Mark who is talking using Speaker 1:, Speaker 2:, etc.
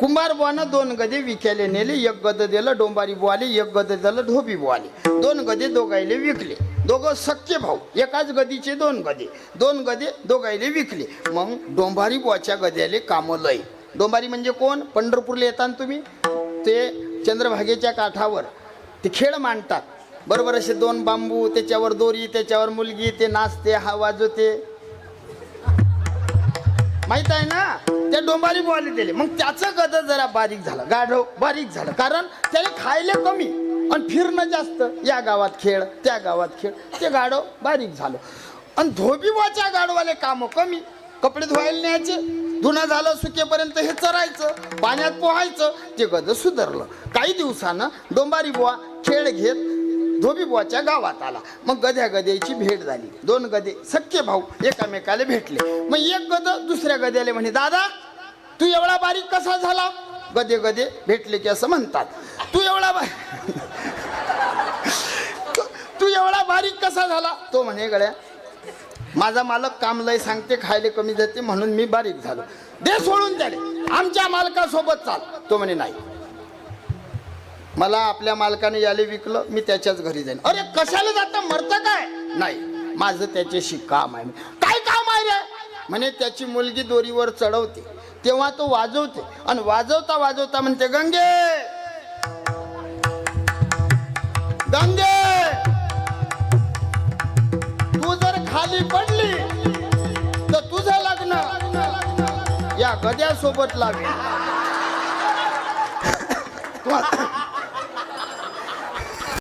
Speaker 1: कुंभार बुवानं 2 गदे विकायला नेले. एक गद दिलं डोंबारी बुवाले, एक गद दिलं धोबी बुवाले. 2 गदे दोघायले विकले. दोघं सख्खे भाऊ. एकाच गदीचे 2 गदे. 2 गदे दोघायले विकले. मग डोंबारी बुवाच्या गद्याले कामं लय. डोंबारी म्हणजे कोण? पंढरपूरला येताना तुम्ही ते चंद्रभागेच्या काठावर ते खेळ मांडतात बरोबर. असे 2 बांबू, त्याच्यावर दोरी, त्याच्यावर मुलगी, ते नाचते, हा वाजवते, माहित आहे ना. त्या डोंबारी बुवाले दिले. मग त्याचं गद जरा बारीक झालं, गाढव बारीक झालं, कारण त्याला खायला कमी आणि फिरणं जास्त. या गावात खेळ, त्या गावात खेळ, ते गाढव बारीक झालं. आणि धोबी बुवाच्या गाढवाले कामं कमी. कपडे धुवायला न्यायचे, धुणं झालं सुकेपर्यंत हे चरायचं, पाण्यात पोहायचं. ते गद सुधारलं. काही दिवसानं डोंबारी बुवा खेळ घेत धोबी बुवाच्या गावात आला. मग गद्या गद्याची भेट झाली. 2 गदे सख्खे भाऊ एकामेकाला भेटले. मग एक गद दुसऱ्या गद्याला म्हणे, दादा तू एवढा बारीक कसा झाला? गदे गदे भेटले की असं म्हणतात, तू एवढा तू एवढा बारीक कसा झाला? तो म्हणे, गड्या माझा मालक काम लय सांगते, खायले कमी जाते, म्हणून मी बारीक झालो. दे सोडून त्याले, आमच्या मालकासोबत चाल. तो म्हणे, नाही, मला आपल्या मालकाने याले विकलं, मी त्याच्याच घरी जाईन. अरे कशाला जाता, मरता काय? नाही, माझं त्याच्याशी काम आहे. काय काम आहे रे? म्हणे त्याची मुलगी दोरीवर चढवते, तेव्हा तो वाजवते, आणि वाजवता वाजवता म्हणते, गंगे गंगे, तू जर खाली पडली तर तुझं लग्न या गद्यासोबत लागेल.